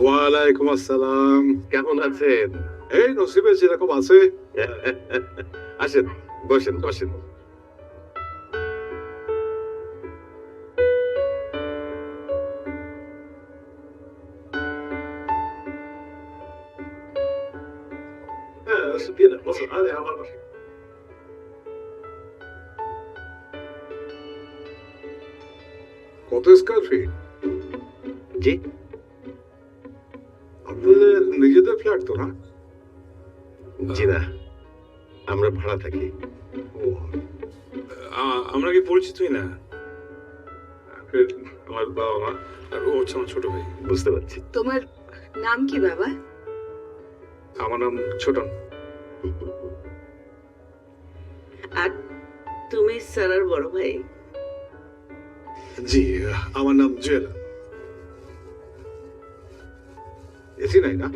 ওয়ালাইকুম আসসালাম। কেমন আছেন? এই নসিবে যেরকম আছে। আসেন, বসেন বসেন। হ্যাঁ, বিয়ে বসো, আরে আমার পাশে। কত স্কয়ার ফিট? জি, আপনাদের নিজেদের ফ্ল্যাট তো না? জি না, আমরা ভাড়া থাকি। ও, আমরা কি পরিচিতই না? আমার বাবা মা আর ও হচ্ছে আমার ছোট ভাই। বুঝতে পারছি। তোমার নাম কি বাবা? আমার নাম ছোটন। আর তুমি স্যারের বড় ভাই? জি, আমার নাম জুয়েল। এসি নাই না?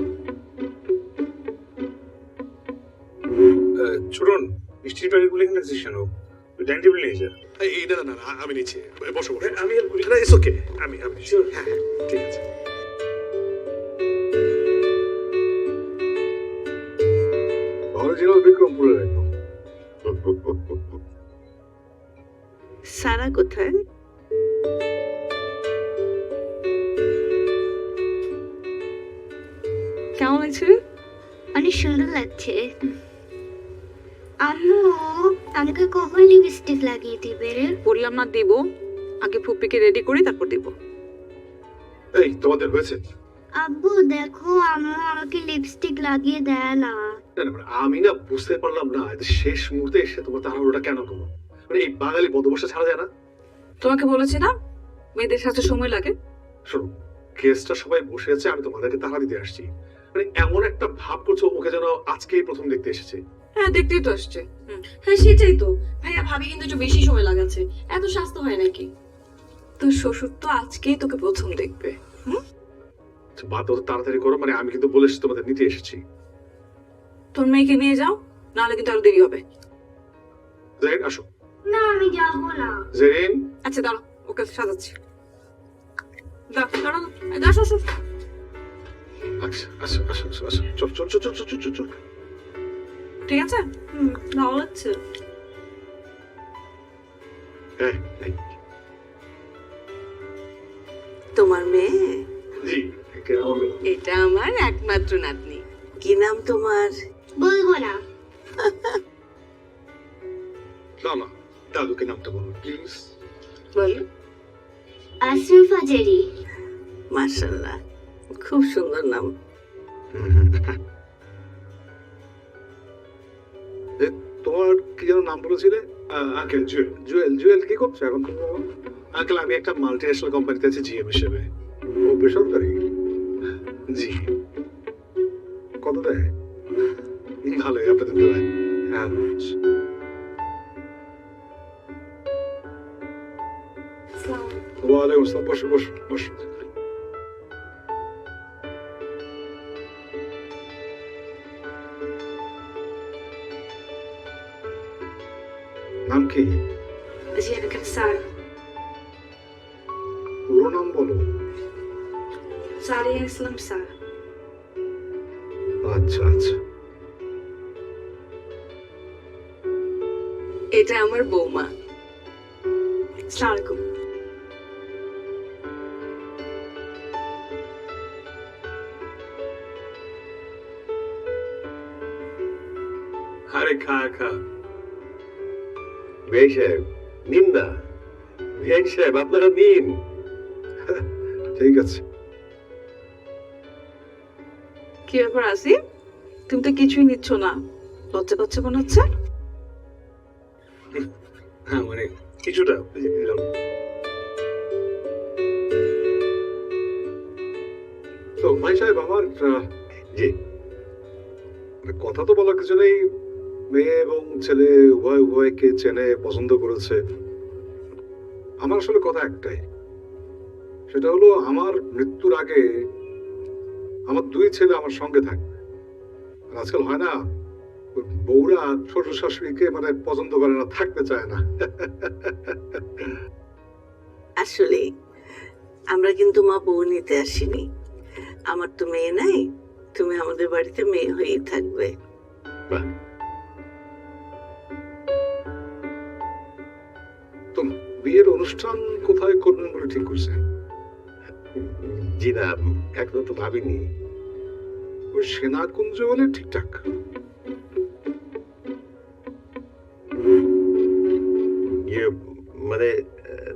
ছোটন, মিষ্টির প্যাকেটগুলো এখানে রাখছিস কেন? ডাইনিং টেবিল নিয়ে যা। এই না না না, আমি নিচ্ছি। বসো বসো। আমি হেল্প করি। না, ইটস ওকে। আমি হ্যাঁ হ্যাঁ, ঠিক আছে। অরিজিনাল বিক্রমপুরের একদম। সারা কোথায়? কেমন লাগছে? অনেক সুন্দর লাগছে। আম্মু আমাকে কখন লিপস্টিক লাগিয়ে দিবে? বললাম না দেব, আগে ফুপিকে রেডি করি তারপর দেব। এই তোমাদের হয়েছে? আব্বু দেখো আম্মু আমাকে লিপস্টিক লাগিয়ে দেয় না। না না, আমি না বুঝতে পারলাম না, এত শেষ মুহূর্তে এসে তোমার তাড়াহুড়োটা কেন করো? মানে এই বাঙালি বন্দোবস্ত ছাড়া যায় না? তোমাকে বলেছি না মেয়েদের সাথে সময় লাগে। শোনো, গেস্টটা সবাই বসে আছে, আমি তোমাদেরকে তাড়া দিতে আসছি। মানে এমন একটা ভাব করছো ওকে যেন আজকেই প্রথম দেখতে এসেছে। হ্যাঁ দেখতেই তো আসছে। হ্যাঁ সেটাই তো ভাইয়া, ভাবি কিন্তু একটু বেশি সময় লাগাচ্ছে, এত স্বাস্থ্য হয় নাকি? তোর শ্বশুর তো আজকেই তোকে প্রথম দেখবে। বাদ অত তাড়াতাড়ি করো, মানে আমি কিন্তু বলে এসেছি তোমাদের নিতে এসেছি। তোর মেয়েকে নিয়ে যাও, নাহলে কিন্তু আরো দেরি হবে। জেরিন আসো। না আমি যাব না। জেরিন, আচ্ছা দাঁড়াও, ওকে সাজাচ্ছি। দাঁড়াও দাঁড়াও, আসো আসো। আচ্ছা আসো আসো আসো আসো, চল চল চল চল চল চল চল। ঠিক আছে? ভালো লাগছে। হ্যাঁ এই, তোমার মেয়ে? জি, একে আমার মেয়ে। এটা আমার একমাত্র নাতনি। কি নাম তোমার? বলবো না। না না, দাদুকে নামটা বলো প্লিজ। বলো। আশরাফা জেরি। মাশাআল্লাহ, খুব সুন্দর নাম। তোমার কি যেন নাম বলেছিলে? আঙ্কেল জুয়েল। জুয়েল জুয়েল কি করছে এখন? আঙ্কেল আমি একটা মাল্টি ন্যাশনাল কোম্পানিতে আছি জিএম হিসেবে। ও বেসরকারি? জি। কত দেয়? ভালোই, আপনাদের দেয়। হ্যাঁ। ওয়ালাইকুম আসসালাম, বসো বসো বসো। নাম কি? জি এখানে স্যার। পুরো নাম বলো। সারিয়া ইসলাম স্যার। আচ্ছা আচ্ছা। এটা আমার বৌমা। আসসালামু আলাইকুম। আরে খা খা। বেই সাহেব, নিন না। বেই সাহেব, আপনারা নিন। ঠিক আছে। কি ব্যাপার আসি? তুমি তো কিছুই নিচ্ছ না, লজ্জা পাচ্ছে মনে হচ্ছে। হ্যাঁ মানে কিছুটা দিলাম। তো ভাই সাহেব আমার জি, কথা তো বলার কিছু নেই, মেয়ে এবং ছেলে উভয় উভয়কে চেনে, পছন্দ করেছে। আমার আসলে কথা একটাই, সেটা হলো আমার মৃত্যুর আগে আমার দুই ছেলে আমার সঙ্গে থাকবে। আর আজকাল হয় না, বউরা শ্বশুর শাশুড়িকে মানে পছন্দ করে না, থাকতে চায় না। আসলে আমরা কিন্তু মা বউ নিতে আসিনি, আমার তো মেয়ে নাই, তুমি আমাদের বাড়িতে মেয়ে হয়েই থাকবে। বাহ, তো বিয়ের অনুষ্ঠান কোথায় করবেন বলে ঠিক করছে? জি না, এখনো তো ভাবিনি। ওই সেনাকুঞ্জ বলে ঠিকঠাক। ইয়ে, মানে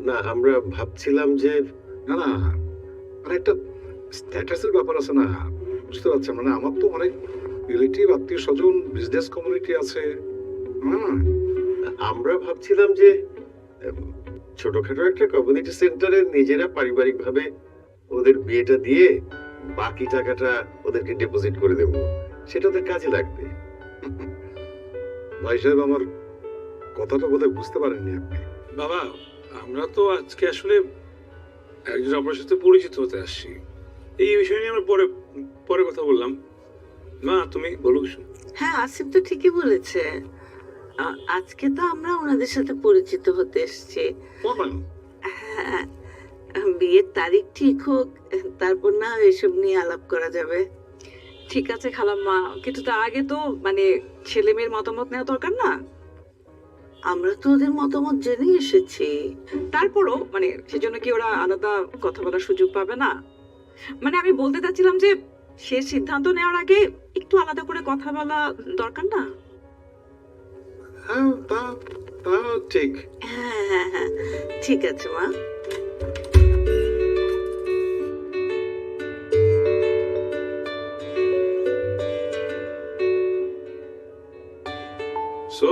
না, আমরা ভাবছিলাম যে না না, মানে একটা স্ট্যাটাসের ব্যাপার আছে না, বুঝতে পারছেন? মানে আমার তো অনেক রিলেটিভ, আত্মীয় স্বজন, বিজনেস কমিউনিটি আছে। হ্যাঁ, আমরা ভাবছিলাম যে ছোটখাটো একটা কমিউনিটি সেন্টারে নিজেরা পারিবারিক ভাবে ওদের বিয়েটা দিয়ে বাকি টাকাটা ওদেরকে ডিপোজিট করে দেব, সেটা ওদের কাজে লাগবে। ভাই সাহেব, আমার কথাটা বোধহয় বুঝতে পারেননি আপনি। বাবা, আমরা তো আজকে আসলে একজন অপরের সাথে পরিচিত হতে আসছি। এই বিষয় নিয়ে আমরা পরে পরে কথা বললাম। মা, তুমি বলো কিছু। হ্যাঁ, আসিফ তো ঠিকই বলেছে। আজকে তো আমরা ওনাদের সাথে পরিচিত হতে এসেছি। বলবেন? হ্যাঁ, বিয়ের তারিখ ঠিক হোক, তারপর না এসব নিয়ে আলাপ করা যাবে। ঠিক আছে খালাম্মা, কিন্তু তার আগে তো মানে ছেলে মেয়ের মতামত নেওয়া দরকার না? আমরা তো ওদের মতামত জেনে এসেছি। তারপরও মানে সেজন্য কি ওরা আলাদা কথা বলার সুযোগ পাবে না? মানে আমি বলতে চাচ্ছিলাম যে সে সিদ্ধান্ত নেওয়ার আগে একটু আলাদা করে কথা বলা দরকার না? হ্যাঁ, তা তা ঠিক। হ্যাঁ হ্যাঁ হ্যাঁ, ঠিক আছে মা। সো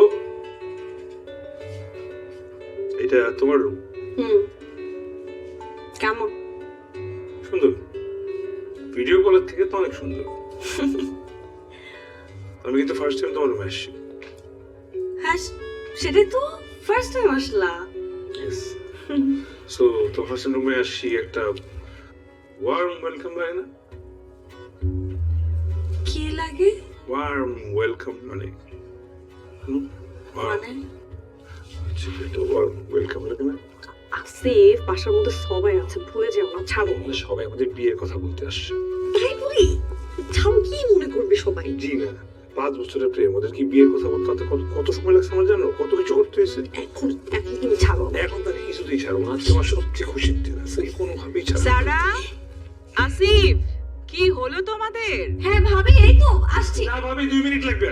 এটা তোমার রুম। হুম, কেমন? সুন্দর, ভিডিও কলের থেকে তো অনেক সুন্দর। আমি কিন্তু ফার্স্ট টাইম তোমার রুমে আসছি। হ্যাঁ, সেটাই তো, ফার্স্ট টাইম আসলা। সো তো ফার্স্ট টাইম রুমে আসছি, একটা ওয়ার্ম ওয়েলকাম লাগে না? কি লাগে? ওয়ার্ম ওয়েলকাম মানে মানে ওয়ার্ম ওয়েলকাম লাগে না? আসিফ, বাসার মধ্যে সবাই আছে, ভুলে যেও না, ছাড়ো। আমরা সবাই আমাদের বিয়ের কথা বলতে আসছে। তাই বলি, ছাড়ো, কি মনে করবে সবাই? জি না, 5 বছরের প্রেম, ওদের কি বিয়ের কথা বলতে তাতে কত সময় লাগছে আমার জানো? কত কিছু করতে হয়েছে। এখন এখন তুমি ছাড়ো। এখন তাকে কিছুতেই ছাড়ো না। আজকে আমার সবচেয়ে খুশির দিন আছে, কোনোভাবেই ছাড়ো না। সারা, আসিফ, কি হলো তোমাদের? হ্যাঁ ভাবি, এই তো আসছি। না ভাবি, 2 মিনিট লাগবে।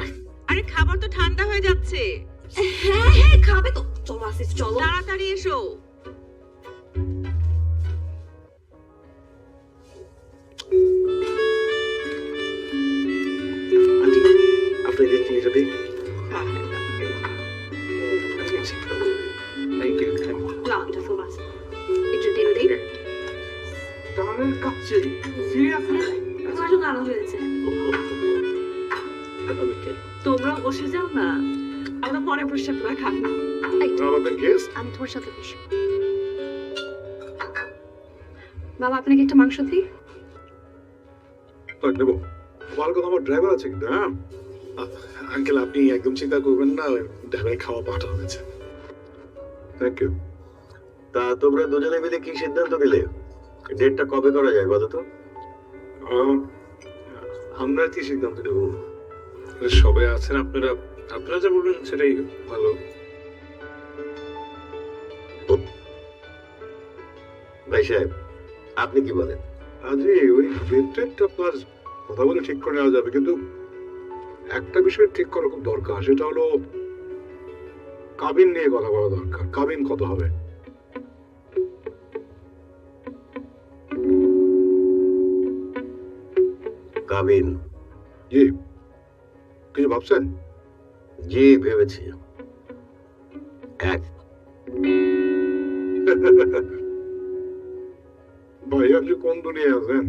আরে খাবার তো ঠান্ডা হয়ে যাচ্ছে, হ্যাঁ হ্যাঁ, খাবে তো, চলো আসিফ চলো। তাড়াতাড়ি এসো। আন্টি, আপনাদের চিনিটা দিই। Thank you. লাউন্ডা ফর মাস। একটু দিন দিন। কানের কাছে সিরিয়াসলি তোমার তো কালো হয়েছে। তোমরা বসে যাও না, আমরা পরে বসে পুরো খাবো। আমাদের গেস্ট। আমি তোমার সাথে বসি। বাবা, আপনাকে একটা মাংস দিই। দেবো, আমার কথা, আমার ড্রাইভার আছে কিন্তু। হ্যাঁ আঙ্কেল, আপনি একদম চিন্তা করবেন না, ড্রাইভারের খাওয়া পাঠানো হয়েছে। Thank you. তা তোমরা দুজনে মিলে কি সিদ্ধান্ত নিলে? ডেটটা কবে করা যায় বলো তো? আমরা কি সিদ্ধান্ত নেবো? সবাই আছেন, আপনারা আপনারা যা বলবেন সেটাই ভালো। ভাই সাহেব, আপনি কি বলেন? আজকে ওই ডেটটা আপনার কথা বলে ঠিক করে নেওয়া যাবে, কিন্তু একটা বিষয় ঠিক করা খুব দরকার, সেটা হলো কাবিন নিয়ে কথা বলা দরকার। কাবিন কত হবে? কাবিন? জি, কিছু ভাবছেন? জি, ভেবেছি। 1। ভাই, আপনি কোন দুনিয়ায় আছেন?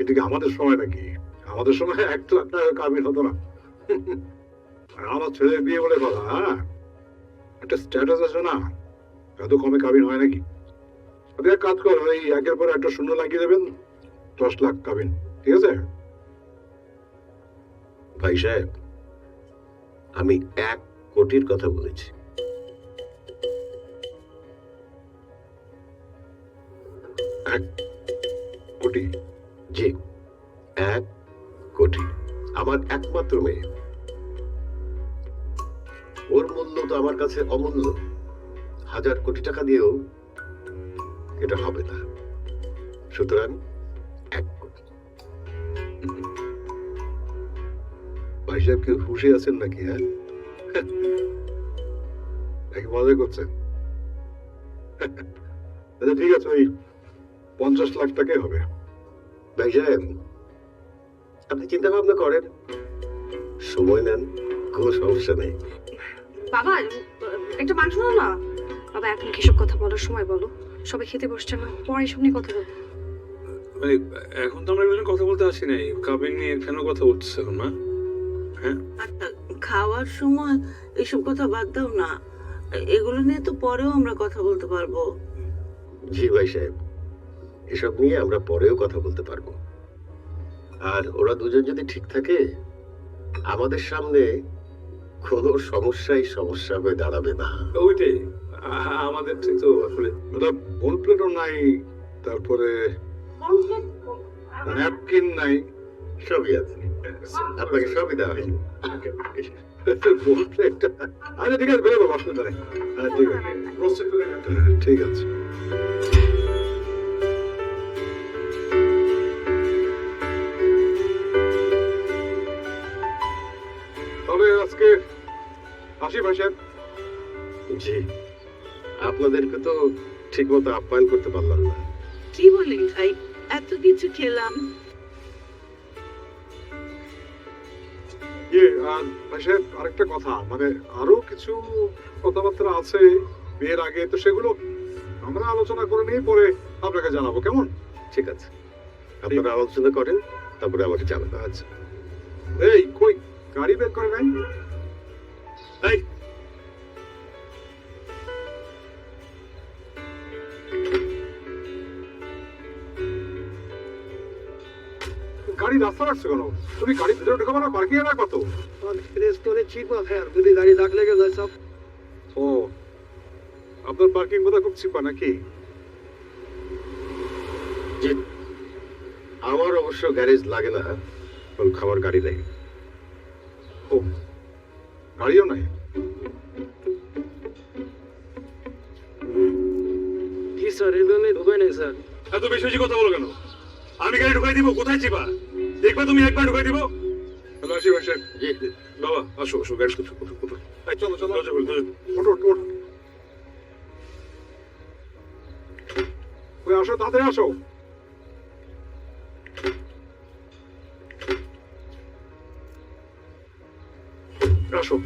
এদিকে আমাদের সময় নাকি? আমাদের সময় 1 লাখ টাকা কাবিন হতো না। আর আমার ছেলে বিয়ে বলে কথা। হ্যাঁ, একটা স্ট্যাটাস আছে না, এত কমে কাবিন হয় নাকি? আপনি এক কাজ করেন, এই 1-এর পর একটা শূন্য লাগিয়ে দেবেন, 10 লাখ কাবিন। ঠিক আছে? ভাই সাহেব, আমি 1 কোটির কথা বলেছি। 1 কোটি? জি, 1 কোটি। আমার একমাত্র মেয়ে, ওর মূল্য তো আমার কাছে অমূল্য। 1000 কোটি টাকা দিয়েও এটা হবে না, সুতরাং 1 কোটি। ভাই সাহেব কি খুশি আছেন নাকি? হ্যাঁ, নাকি মজা করছেন? আচ্ছা ঠিক আছে, ওই 50 লাখ টাকাই হবে। ভাই সাহেব, আপনি চিন্তা ভাবনা করেন, সময় নেন, কোনো সমস্যা নেই। বাবা একটা মান শোনো না। বাবা এখন কিসব কথা বলার সময় বলো, সবাই খেতে বসছে না, পরে এসব নিয়ে কথা বলবো। মানে এখন তো আমরা এগুলো নিয়ে কথা বলতে আসি নাই, কাবিন নিয়ে কেন কথা বলছিস এখন মা? হ্যাঁ, আর খাওয়ার সময় এসব কথা বাদ দাও না, এগুলো নিয়ে তো পরেও আমরা কথা বলতে পারবো। জি ভাই সাহেব, এসব নিয়ে আমরা পরেও কথা বলতে পারবো। আর ওরা দুজন যদি ঠিক থাকে, আমাদের সামনে কোনো সমস্যা হয়ে দাঁড়াবে না। ওইটাই আমাদের ঠিক তো আসলে ওটা বোল প্লেটও নাই, তারপরে ন্যাপকিন নাই। সবই আছে, আপনাকে সবই দেওয়া হয়নি। বোল প্লেট, আচ্ছা ঠিক আছে, বেরোবো অসুবিধা নেই। হ্যাঁ ঠিক আছে, ঠিক আছে। তবে আজকে আসি ভাই সাহেব। জি, আপনাদেরকে তো ঠিক মতো আপ্যায়ন করতে পারলাম না। কি বলি ভাই, এত কিছু খেলাম। আর ভাই সাহেব আরেকটা কথা, মানে আরো কিছু কথাবার্তা আছে বিয়ের আগে, তো সেগুলো আমরা আলোচনা করে নিয়ে পরে আপনাকে জানাবো, কেমন? ঠিক আছে, আপনারা আলোচনা করেন, তারপরে আমাকে জানাবেন। আচ্ছা, এই কই গাড়ি বের করে নাই? এই গাড়ি রাস্তা রাখছো কেন? তুমি গাড়ি ভিতরে ঢুকাবো না, পার্কিং এ রাখো তো। ও, আপনার পার্কিং বোধহয় খুব চিপা নাকি? জি, আমার অবশ্য গ্যারেজ লাগে না, কারণ খাবার গাড়ি নেই। ও, গাড়িও নাই? এত বেশি বেশি কথা বলো কেন? আমি গাড়ি ঢুকাই দিব, কোথায় চিপা দেখবে তুমি, একবার ঢুকাই দিব। হ্যালো, আসি ভাই সাহেব। জি, বাবা আসো আসো, গাড়ি এই চলো চলো, দরজা খোল, দরজা। ওঠো ওঠো ওঠো। ওই আসো, তাড়াতাড়ি আসো। আসো।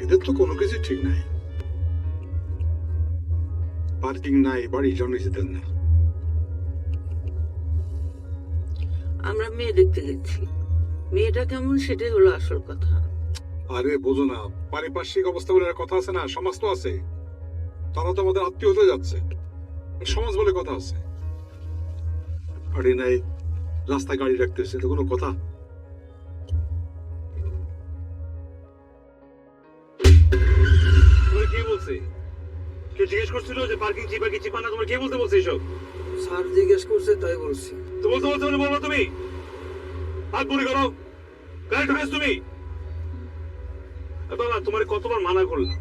এদের তো কোনো কিছু ঠিক নাই, পার্কিং নাই, বাড়ি জন্মে যেতেন না। আমরা মেয়ে দেখতে গেছি, মেয়েটা কেমন সেটাই হলো আসল কথা। আরে বোঝো না, পারিপার্শ্বিক অবস্থা বলে একটা কথা আছে না, সমাজ তো আছে, তারা তো আমাদের আত্মীয় হতে যাচ্ছে, সমাজ বলে কথা আছে। গাড়ি নাই, রাস্তায় গাড়ি রাখতেছে, তো কোনো কথা? তোমার কে বলছে? কে জিজ্ঞেস করছিল যে পার্কিং চিপা কি চিপা না? তোমার কে বলতে বলছে এসব? স্যার জিজ্ঞেস করছে তাই বলছি। তো বলতে বলতে মানে বলবো তুমি? হাত বুড়ি করো, গাড়ি ঢুকেছ তুমি? বাবা তোমার কতবার মানা করলাম,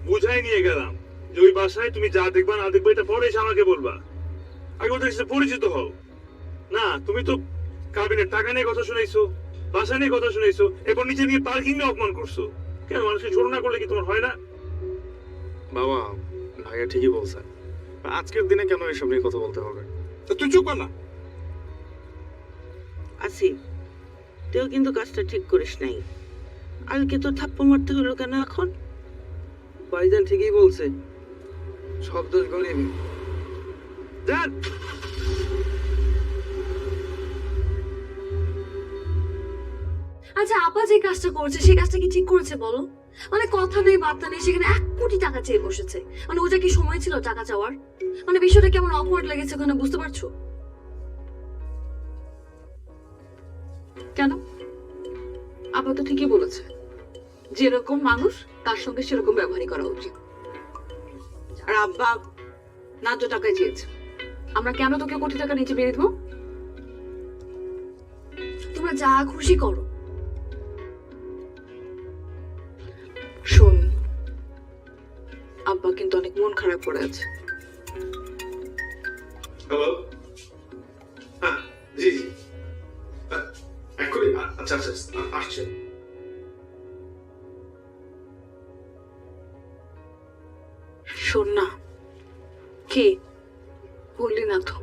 বুঝাই নিয়ে গেলাম যে ওই বাসায় তুমি যা দেখবা না দেখবে এটা পরে এসে আমাকে বলবা, আগে ওদের সাথে পরিচিত হও। না, তুমি তো কাবিনের টাকা নিয়ে কথা শুনাইছো, বাসা নিয়ে কথা শুনাইছো, এরপর নিচে নিয়ে পার্কিং নিয়ে অপমান করছো। কেন মানুষকে ছোট না করলে কি তোমার হয় না? বাবা ভাইয়া ঠিকই বলছে, আজকের দিনে কেন এসব নিয়ে কথা বলতে হবে? তা তুই চুপ কর না। আসিফ, তুইও কিন্তু কাজটা ঠিক করিস নাই। আলকে তো থাপ্পড় মারতে হলো কেন এখন? ভাইজান ঠিকই বলছে, সব দোষ গরিব। যান। আচ্ছা আপা যে কাজটা করছে সেই কাজটা কি ঠিক করেছে বলো? মানে কথা নেই বার্তা নেই, সেখানে 1 কোটি টাকা চেয়ে বসেছে। মানে ওটা কি সময় ছিল টাকা চাওয়ার? মানে বিষয়টা কেমন অকওয়ার্ড লেগেছে ওখানে, বুঝতে পারছো? কেন? আপা তো ঠিকই বলেছে, যেরকম মানুষ তার সঙ্গে সেরকম ব্যবহারই করা উচিত। আর আব্বা ন্যায্য টাকায় চেয়েছে, আমরা কেন তোকে কোটি টাকা নিচে বেরিয়ে দেবো? তোমরা যা খুশি করো। শোন, আব্বা কিন্তু অনেক মন খারাপ করে আছে। হ্যালো, হ্যাঁ জি জি, এক্ষুনি আচ্ছা আচ্ছা আসছে। শোন না, কে বললি না তো?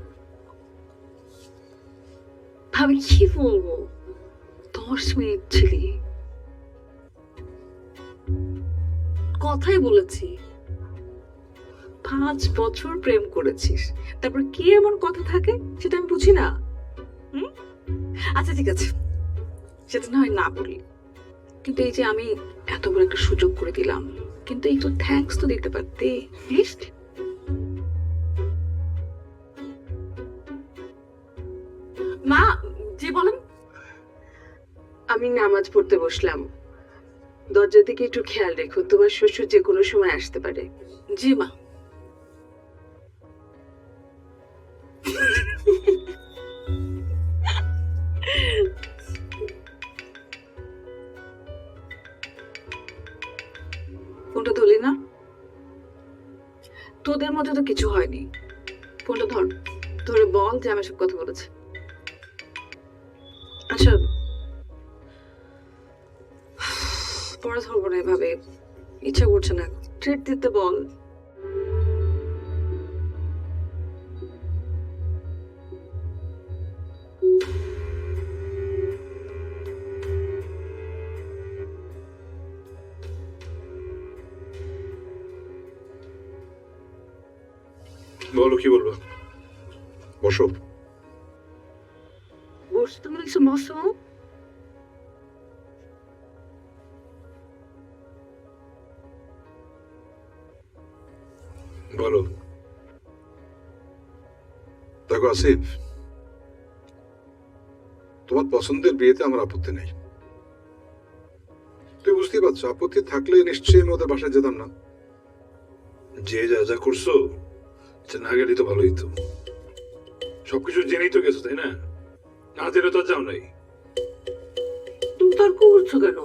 ভাবি কি বলবো? 10 মিনিট ছিলি, কথাই বলেছি। 5 বছর প্রেম করেছিস, তারপর কি এমন কথা থাকে সেটা আমি বুঝি না। আচ্ছা ঠিক আছে, সেটা না হয় না বলি, কিন্তু এই যে আমি এত বড় একটা সুযোগ করে দিলাম, কিন্তু একটু থ্যাঙ্কস তো দিতে পারতে। প্লিজ। মা, জি বলেন। আমি নামাজ পড়তে বসলাম, দরজা থেকে একটু খেয়াল রেখো, তোমার শ্বশুর যে কোনো সময় আসতে পারে। জি মা। ফোনটা ধরলি না? তোদের মধ্যে তো কিছু হয়নি, ফোনটা ধর, ধরে বল যে আমি সব কথা বলেছি। আচ্ছা, পরে ধরবো না এভাবে, ইচ্ছা করছে না, ট্রিট দিতে বল। বলো কি বলবো? বসো। বসতে বলেছো বসো। বলো। দেখো আসিফ, তোমার পছন্দের বিয়েতে আমার আপত্তি নেই। তুই বুঝতেই পারছো, আপত্তি থাকলে নিশ্চয়ই আমি ওদের বাসায় যেতাম না। যে যা যা করছো, সে না গেলেই তো ভালোই তো। সবকিছু জেনেই তো গেছো, তাই না? না জেনে তো আর যাও নাই। তুমি তর্ক করছো কেন?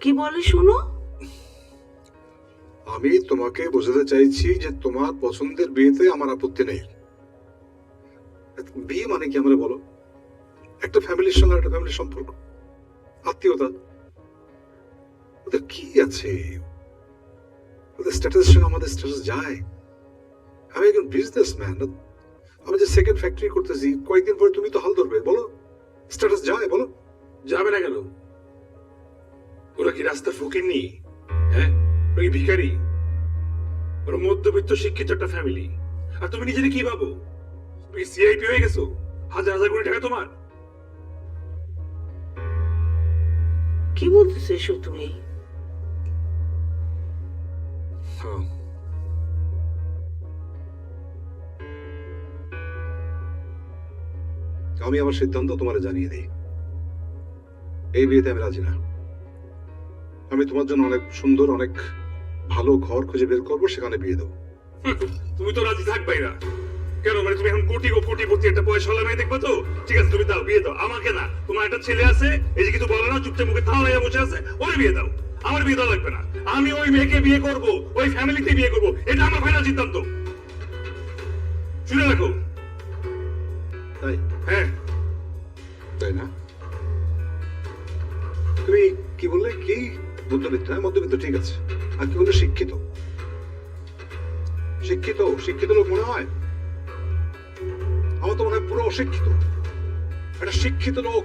কি বলে শোনো। আমি তোমাকে বোঝাতে চাইছি যে তোমার পছন্দের বিয়েতে আমার আপত্তি নেই। বিয়ে মানে কি আমরা বলো? একটা ফ্যামিলির সঙ্গে একটা ফ্যামিলির সম্পর্ক, আত্মীয়তা। ওদের কি আছে? ওদের স্ট্যাটাসের সঙ্গে আমাদের স্ট্যাটাস যায়? আমি একজন বিজনেসম্যান, আমি যে সেকেন্ড ফ্যাক্টরি করতেছি, কয়েকদিন পরে তুমি তো হাল ধরবে। বলো, স্ট্যাটাস যায়? বলো। যাবে না কেন? ওরা কি রাস্তার ফকিরনি? হ্যাঁ, ওরা কি ভিখারি? ওরা মধ্যবিত্ত শিক্ষিত একটা ফ্যামিলি। আর তুমি নিজেকে কি ভাবো? তুমি সিআইপি হয়ে গেছো? হাজার হাজার কোটি টাকা তোমার। কি বলতেছো এসব তুমি? হ্যাঁ, আমি আমার সিদ্ধান্ত তোমার জানিয়ে দিই। এই বিয়েতে আমি রাজি না। আমি তোমার জন্য অনেক সুন্দর, অনেক ভালো ঘর খুঁজে বের করবো, সেখানে বিয়ে দেবো। তুমি তো রাজি থাকবাই না কেন? মানে তুমি এখন কোটিপতি একটা পয়সাওয়ালা মেয়ে দেখবে তো? ঠিক আছে, তুমি দাও, বিয়ে দাও। আমাকে না, তোমার একটা ছেলে আছে, এই যে কিছু বলে না, চুপচাপ মুখে থাও হয়ে বসে আছে, ওর বিয়ে দাও। আমার বিয়ে দেওয়া লাগবে না। আমি ওই মেয়েকে বিয়ে করব, ওই ফ্যামিলিতে বিয়ে করব, এটা আমার ফাইনাল সিদ্ধান্ত। শুনে রাখো। তাই? হ্যাঁ। তাই না? তুমি কি বললে? কি মধ্যবিত্ত? হ্যাঁ, মধ্যবিত্ত, ঠিক আছে। আর কি বললে? শিক্ষিত। শিক্ষিত শিক্ষিত লোক মনে হয়? আমার তো মনে হয় পুরো অশিক্ষিত। একটা শিক্ষিত লোক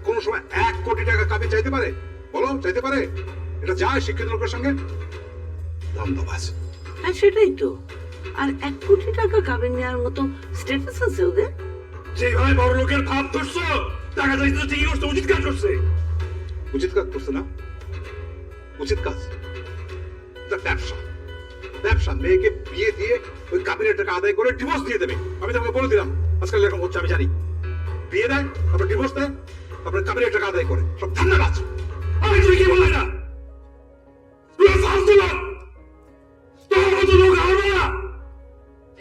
কোন সময় 1 কোটি টাকা কাবিন চাইতে পারে? বলো, চাইতে পারে? এটা যায় শিক্ষিত লোকের সঙ্গে? দামদাবাজ। হ্যাঁ সেটাই তো। আর 1 কোটি টাকা কাবিন নেওয়ার মতো স্ট্যাটাস আছে ওদের? যেভাবে বড় লোকের ভাব ধরছো, টাকা চাইতে তো ঠিকই করছো, উচিত কাজ করছে। উচিত কাজ করছে না? উচিত কাজ এটা ব্যবসা। ব্যবসা মেয়েকে বিয়ে দিয়ে ওই কাবিনের টাকা আদায় করে ডিভোর্স দিয়ে দেবে। আমি তোমাকে বলে দিলাম আজকাল এরকম হচ্ছে, আমি জানি। বিয়ে দেয়, তারপর ডিভোর্স দেয়, তারপরে কাবিনের টাকা আদায় করে। সব ধান্দা কাজ। আমি তুমি কি বললে না? তুই সাহস দিল তোমার মতো লোক হবে না।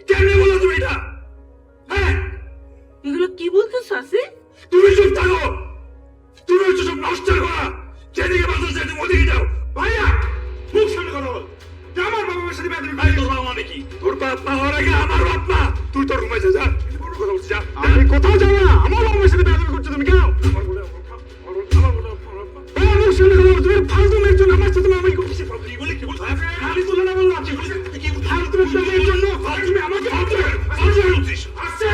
কেমনে বললো তুমি এটা? হ্যাঁ, এগুলো কি বলতেছ আসিফ? তুমি চুপ থাকো। তুমি হচ্ছে সব নষ্ট করা। যেদিকে বাসা সেদিকে ওদিকে যাও। ভাইয়া মুখ সামনে কথা বল। যে আমার বাবা মার সাথে বেয়াদবি করছিস। তোর বাবা মানে কি? তোর বাপ মা হওয়ার আগে আমার বাপ মা। তুই তোর রুমে যা। কি বড় কথা বলছিস? যা। আমি কোথাও যাবো না। আমার বাবা মার সাথে বেয়াদবি করছো তুমি কেন? আমার বলে আমার বলে আমার মুখ সামনে কথা বলো। তুমি ফালতু মেয়ের জন্য আমার সাথে মারামারি করছো। কি বলি কি বলছিস? আমি তুলে না বললাম। কি ফালতু মেয়ের জন্য তুমি আমাকে বলছিস? আসছে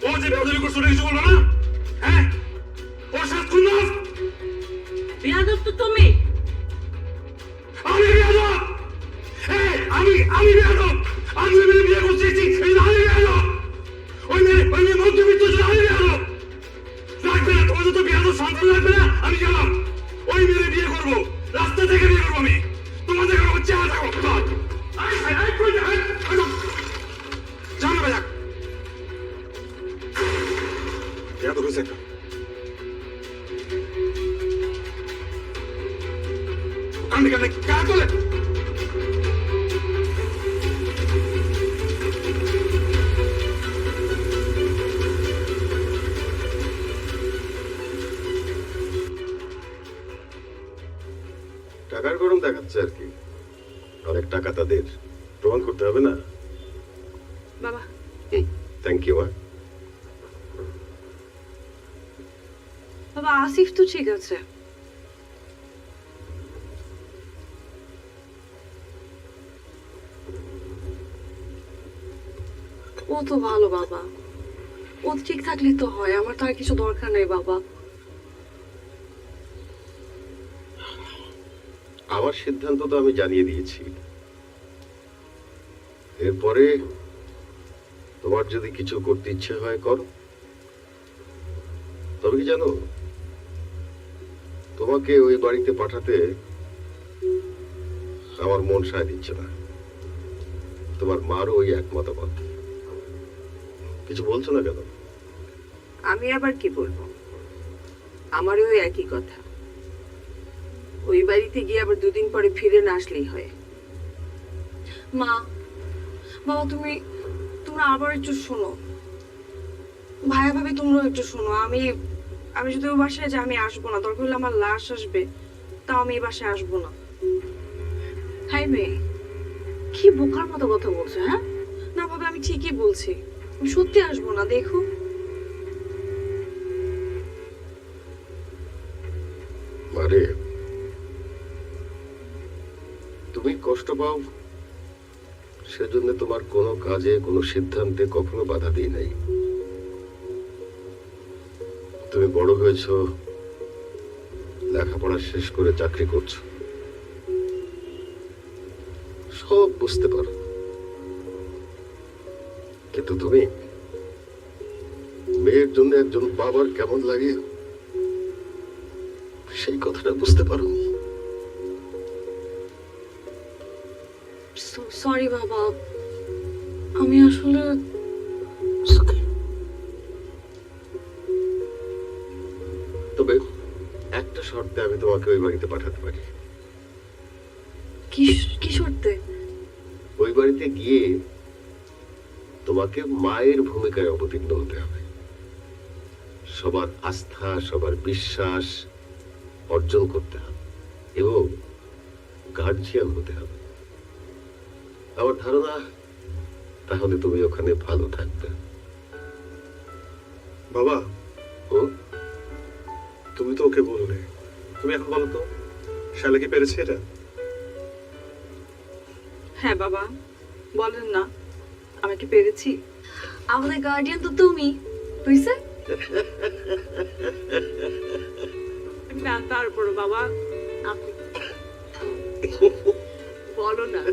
ও যে বেয়াদবি করছো কিছু বলবো না? হ্যাঁ, ওর সাথে খুন না। বেয়াদব তো তুমি। আমি বেয়াদব। আমি বেয়াদব। আমি ওই মেয়ে বিয়ে করছি, এই যে আমি বেয়াদব। ওই মেয়ে মধ্যবিত্ত ছিল, আমি বেয়াদব। লাগবে না, তোমাদের তো বেয়াদব সন্তান লাগবে না। আমি গেলাম, ওই মেয়ে বিয়ে করবো, রাস্তা থেকে বিয়ে করবো আমি। তোমাদের কোনো চেহারা থাকবো। যাও না ভাইয়া। বেয়াদব হয়েছে একটা। কান্দে কান্দে কাজ চলে। টাকার গরম দেখাচ্ছে আর কি। অনেক টাকা তাদের, প্রমাণ করতে হবে না। বাবা থ্যাংক ইউ। বাবা আসিফ তো ঠিক আছে। ও তো ভালো বাবা, ও ঠিক থাকলে তো হয়, আমার তো আর কিছু দরকার নেই বাবা। আমার সিদ্ধান্ত তো আমি জানিয়ে দিয়েছি। এরপরে তোমার যদি কিছু করতে ইচ্ছে হয় করো। তবে কি জানো, তোমাকে ওই বাড়িতে পাঠাতে আমার মন সায় দিচ্ছে না। তোমার মারও ওই এক মতামত। কিছু বলছো না কেন? আমি আবার কি বলবো? আমারও ওই একই কথা। ওই বাড়িতে গিয়ে আবার দুদিন পরে ফিরে না আসলেই হয়। মা, বাবা তোমরা আবার একটু শোনো। ভাইয়া ভাবি তোমরাও একটু শোনো। আমি যদি ওই বাসায় যাই আমি আসবো না। দরকার হলে আমার লাশ আসবে, তাও আমি এই বাসায় আসবো না। হাই মেয়ে, কি বোকার মতো কথা বলছো? হ্যাঁ না ভাবে আমি ঠিকই বলছি, আমি সত্যি আসবো না। দেখো আরে তুমি কষ্ট পাও সেজন্য তোমার কোনো কাজে কোনো সিদ্ধান্তে কখনো বাধা দিই নাই। তুমি বড় হয়েছো, লেখাপড়া শেষ করে চাকরি করছো, সব বুঝতে পারো। কিন্তু তুমি মেয়ের জন্য একজন বাবার কেমন লাগে সেই কথাটা বুঝতে পারো। সরি বাবা, আমি আসলে তবে একটা শর্তে আমি তোমাকে ওই বাড়িতে পাঠাতে পারি। কি কি শর্তে? ওই বাড়িতে গিয়ে তোমাকে মায়ের ভূমিকায় অবতীর্ণ হতে হবে। সবার আস্থা, সবার বিশ্বাস অর্জন করতে হবে এবং গার্জিয়ান হতে হবে। আমার ধারণা তাহলে তুমি ওখানে ভালো থাকবে। বাবা, ও তুমি তো ওকে বললে, তুমি এখন বলো তো শালা কি পেরেছে এটা? হ্যাঁ বাবা, বলেন না, আমি কি পেরেছি? আমাদের গার্ডিয়ান তো তুমি, বুঝছে? না তারপর বাবা আপনি বলো না।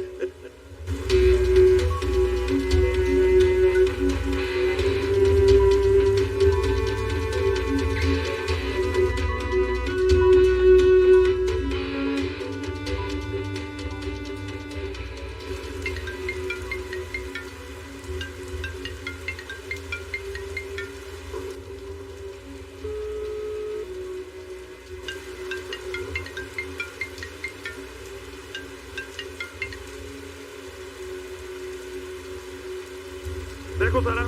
দেখো তারা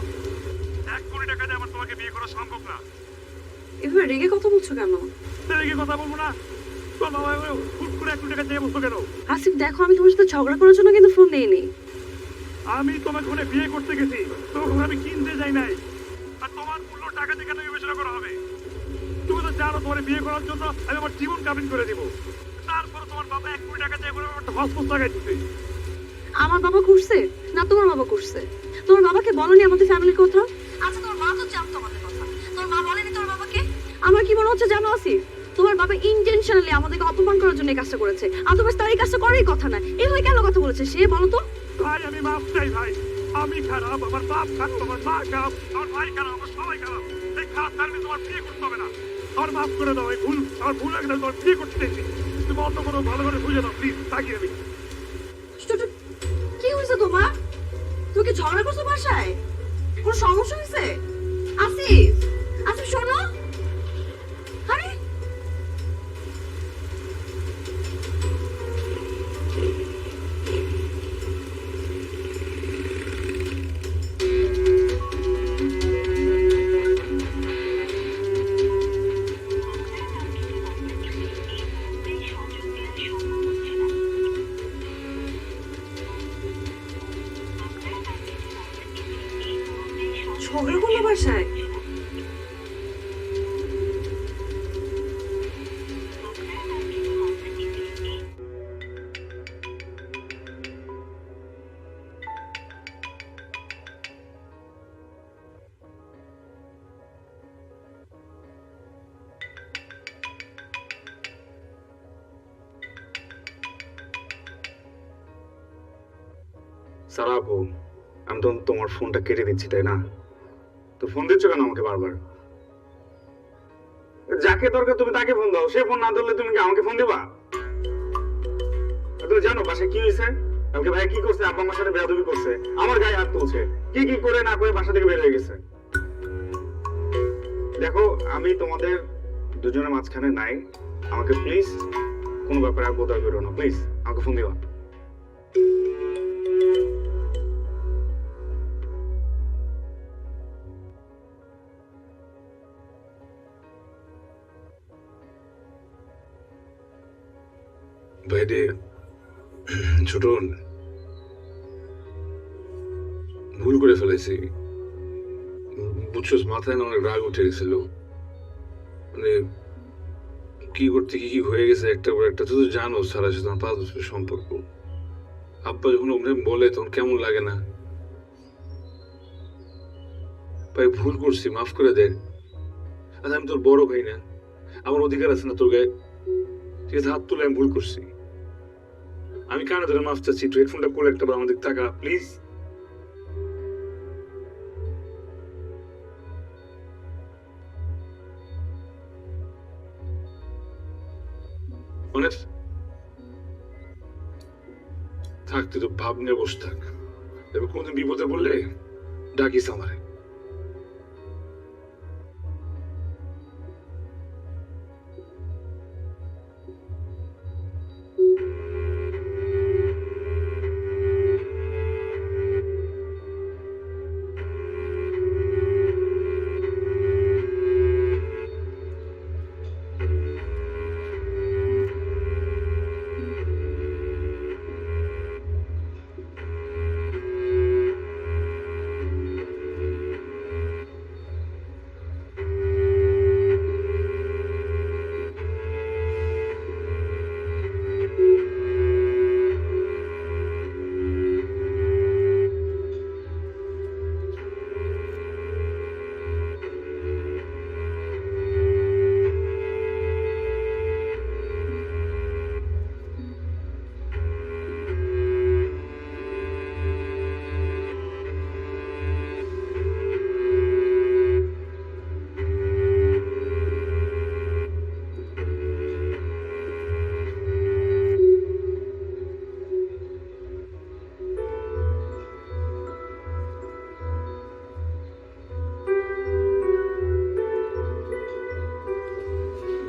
1 কোটি টাকা দিয়ে আমার তোমাকে বিয়ে করা সম্ভব না। এভাবে রেগে কথা বলছো কেন? তাহলে কি কথা বলবো না? তোর বাবা হুট করে 1 কোটি টাকা দিয়ে বলতো কেন? আসিফ দেখো, আমি তোমার সাথে ঝগড়া করার জন্য কিন্তু ফোন দেইনি। আমি তোমাকে ওখানে বিয়ে করতে গেছি, তোমাকে আমি কিনতে যাই নাই। আর তোমার মূল্য টাকা দিয়ে কেন বিবেচনা করা হবে? তুমি তো জানো তোমার বিয়ে করার জন্য আমি আমার জীবন কাবিন করে দিব। তারপরে তোমার বাবা 1 কোটি টাকা দিয়ে একটা হসপিটাল লাগাই দিতে। আমার বাবা করছে না তোমার বাবা করছে? তোমার বাবাকে বলনি আমাদের ফ্যামিলির কথা? আচ্ছা তোমার মা তো জানতো আমাদের কথা, তোমার মা বলেনি তোমার বাবাকে? আমার কি মনে হচ্ছে জানো আসিফ, তোমার বাবা ইন্টেনশনালি আমাদেরকে অপমান করার জন্য এই কাজটা করেছে। আদারওয়াইজ তার এই কাজটা করারই কথা না। এভাবে কেন কথা বলেছে সে, বলো তো? ভাই আমি মাফ চাই ভাই, আমি খারাপ, আমার বাপ খারাপ, আমার মা খারাপ, আমার ভাই খারাপ, আমার সবাই খারাপ। এই খারাপ তার তোমার বিয়ে করতে হবে না। আমার মাফ করে দাও, এই ভুল আমার ভুল আগে তোমার বিয়ে করতে চাইছি। তুমি অন্য কোনো ভালো করে বুঝে দাও প্লিজ, তাকিয়ে আমি। কি হয়েছে তোমার? তুমি কি ঝগড়া করছো বাসায়? কোনো সমস্যা হয়েছে? আসিফ, আসিফ শোনো। আরে ঝগড়া করলো বাসায়? সারা আপু, আমি তো তোমার ফোনটা কেটে দিচ্ছি, তাই না? তো ফোন দিচ্ছ কেন আমাকে বারবার? যাকে দরকার তুমি তাকে ফোন দাও, সে ফোন না ধরলে তুমি কি আমাকে ফোন দিবা? তুমি জানো বাসায় কি হয়েছে? আমাকে ভাই কি করছে? আব্বা আমার সাথে বেয়াদবি করছে, আমার গায়ে হাত তুলছে, কি কি করে না করে বাসা থেকে বের হয়ে গেছে। দেখো আমি তোমাদের দুজনের মাঝখানে নাই, আমাকে প্লিজ কোনো ব্যাপারে আর বোধহয় করো না, প্লিজ আমাকে ফোন দিবা। বাইরে ছোট ভুল করে ফেলেছি, বুঝছস, মাথায় না অনেক রাগ উঠে গেছিল। মানে কি করতে কি কি হয়ে গেছে একটা পর একটা। তুই তো জানো সারা সাথে আমার 5 বছরের সম্পর্ক। আব্বা যখন ওখানে বলে তখন কেমন লাগে না? ভাই ভুল করছি, মাফ করে দেখ। আচ্ছা আমি তোর বড় ভাই না, আমার অধিকার আছে না তোর গায়ে? ঠিক আছে, হাত তুলে আমি ভুল করছি। আমি কানে ধরে মাফ চাচ্ছি, তুই হেডফোনটা করে একটা বার আমাদের টাকা প্লিজ। অনেক থাকতে তো ভাব নিয়ে বসে থাক, এবার কোনদিন বিপদে বললে ডাকিস আমারে।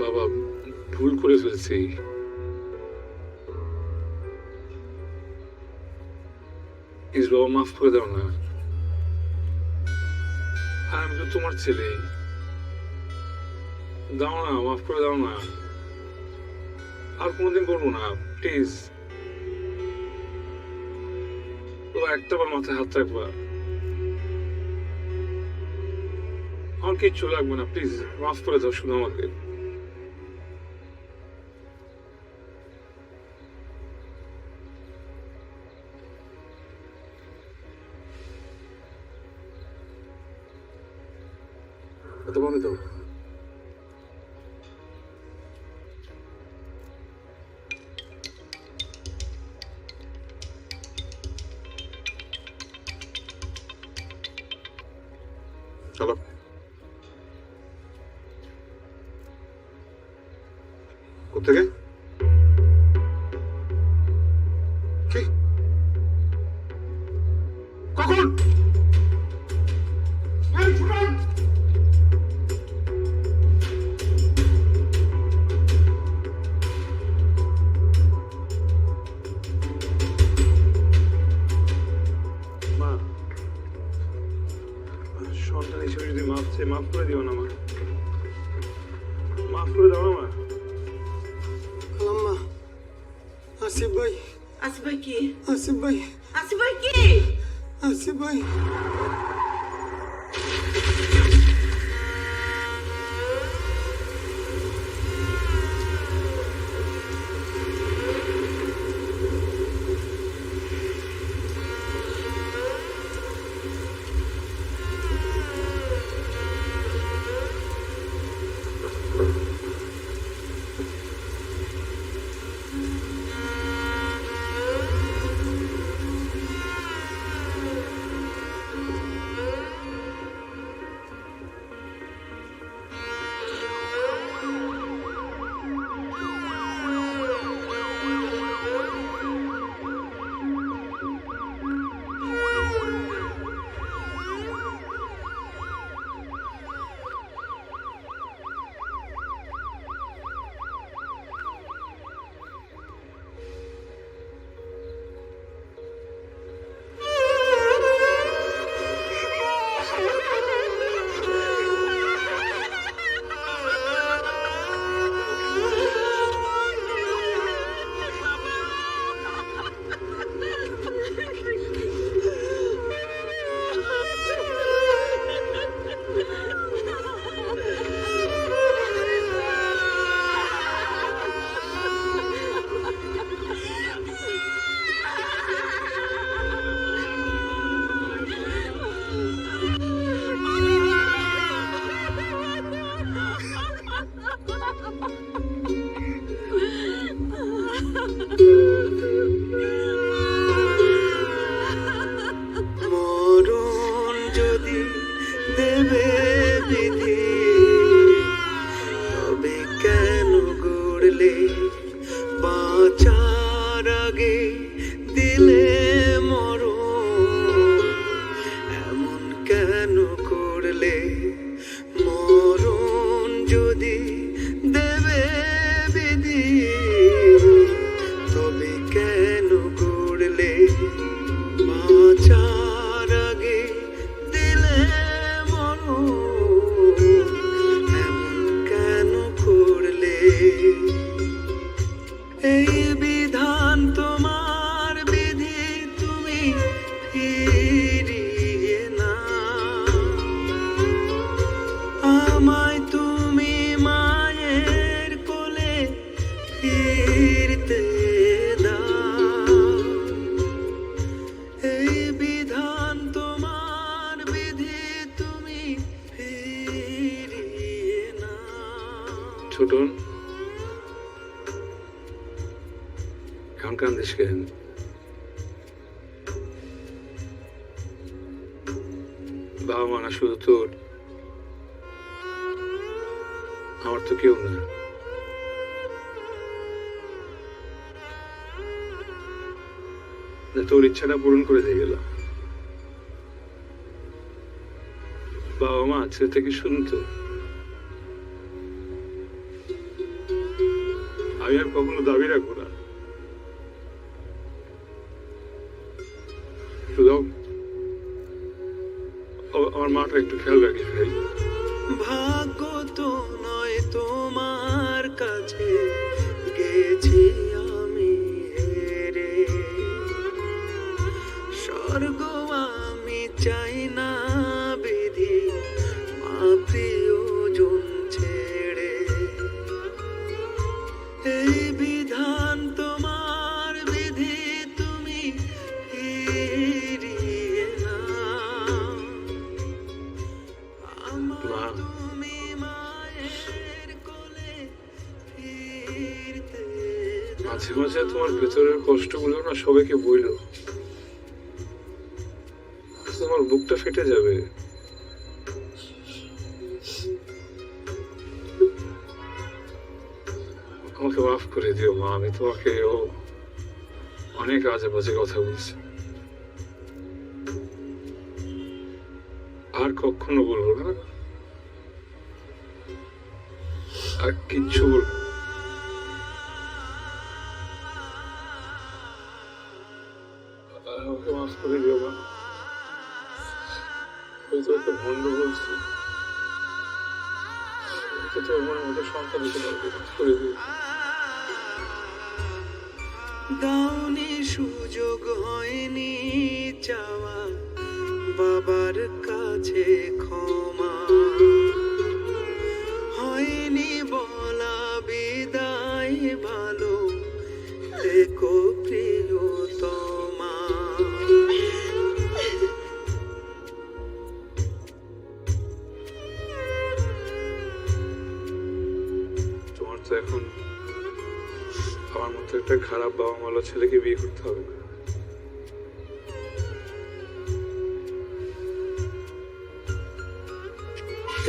বাবা ভুল করে ফেলছি, প্লিজ বাবা মাফ করে দাও না। আর আমি তো তোমার ছেলে। দাও না, মাফ করে দাও না, আর কোনোদিন করবো না, প্লিজ। একটা বার মাথায় হাত রাখবা, আমার কিচ্ছু লাগবে না, প্লিজ মাফ করে দাও শুধু আমাকে। কথা বলে তো চলো। কোথেকে? কি? কখন? এই শুনুন! মা, সন্তান হিসেবে যদি মাফ চাই, মাফ করে দিও না মা, মাফ করে দাও না মা। আম্মা, আসিফ ভাই, আসিফ ভাই কি? আসিফ ভাই, আসিফ ভাই কি? আসিফ ভাই। মরণ যদি দেবে বিধি, তবে কেন গড়লে বাঁচার আগে দিলে মরণ, এমন কেন করলে? মরণ যদি দেবে বিধি, তবে কেন গড়লে বাঁচার আগে দিলে মরণ, এমন কেন করলে? এই বিধান তোমার বিধি, তুমি ফিরিয়ে না, আমায় তুমি মায়ের কোলে ফিরতে দাও। এই বিধান তোমার বিধি, তুমি ফিরিয়ে না। ছোটন, এখন কান্দিস কেন? বাবা মা না শুধু তোর, আমার তো কেউ না। তোর ইচ্ছাটা পূরণ করে দিয়ে গেলাম। বাবা মা ছেলে থেকে শুনতো, আমি আর কখনো দাবি রাখবো না। শুধু আমার মাটা একটু খেয়াল রাখিস ভাই। ভাগ্য তো নয় তোমার কাছে গেছি আমি হেরে, স্বর্গ আমি চাই না বিধি মা প্রিয়জন ছেড়ে, এই বিধান তোমার বিধি তুমি ফিরিয়ে না, মা, তুমি মায়ের কোলে ফিরতে মাঝে মাঝে তোমার ভেতরের কষ্টগুলো না সবাইকে বইলো, তোমার বুকটা ফেটে যাবে। আমাকে মাফ করে দিও মা, আমি তোমাকে অনেক আজে বাজে কথা বলছি, আর কখনো বলবো না, আর কিচ্ছু বলবো না। আমাকে মাফ করে দিও মা, আমি তোমাকে ভণ্ড বলছি, তোমার মতো সন্তান হতে পারবে, মাফ করে দিও। দাওনি সুযোগ হয়নি চাওয়া বাবার কাছে ক্ষমা, হয়নি বলা বিদায় ভালো দেখো প্রিয়তমা। তোমার তো এখন আমার মতো একটা খারাপ বাবা মালা ছেলেকে বিয়ে করতে হবে না।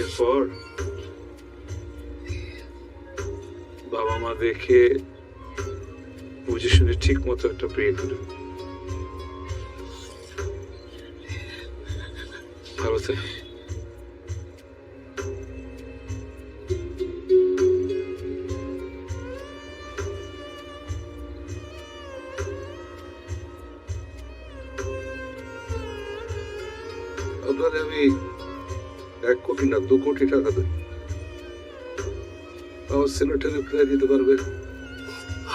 এরপর বাবা মা দেখে বুঝে শুনে ঠিক মতো একটা বিয়ে করে, ভালো থেকো। আপনারে আমি 1 কোটি না 2 কোটি টাকা দেব, আমার ছেলেটাকে ফিরে দিতে পারবে?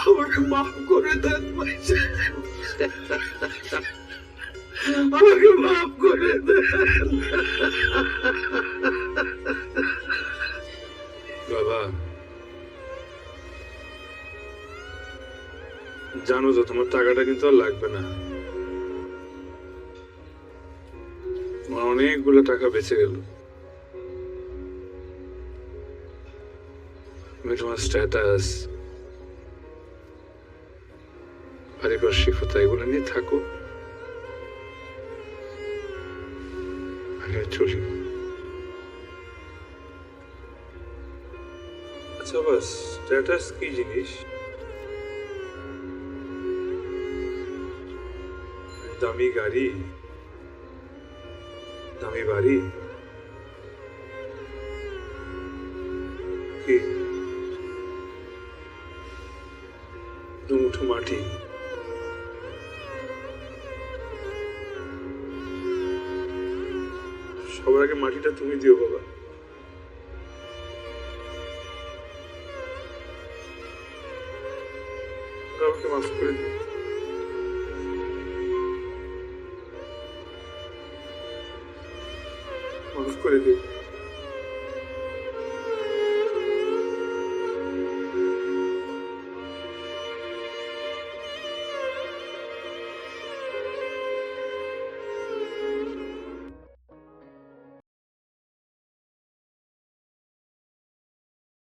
আমাকে মাফ করে দেন ভাই, আমাকে মাফ করে দেন। বাবা, জানো তো তোমার টাকাটা কিন্তু আর লাগবে না, তোমার অনেকগুলো টাকা বেঁচে গেল। তুমি তোমার স্ট্যাটাস, পারিপার্শ্বিকতা এগুলো নিয়ে থাকো, আমি চলি। আচ্ছা বাস, স্ট্যাটাস কি জিনিস? দামি গাড়ি, দামি বাড়ি, কি দুমুঠো মাটি, সবার আগে মাটিটা তুমি দিও বাবা। আমাকে মাফ করে দিও, মাফ করে দিও।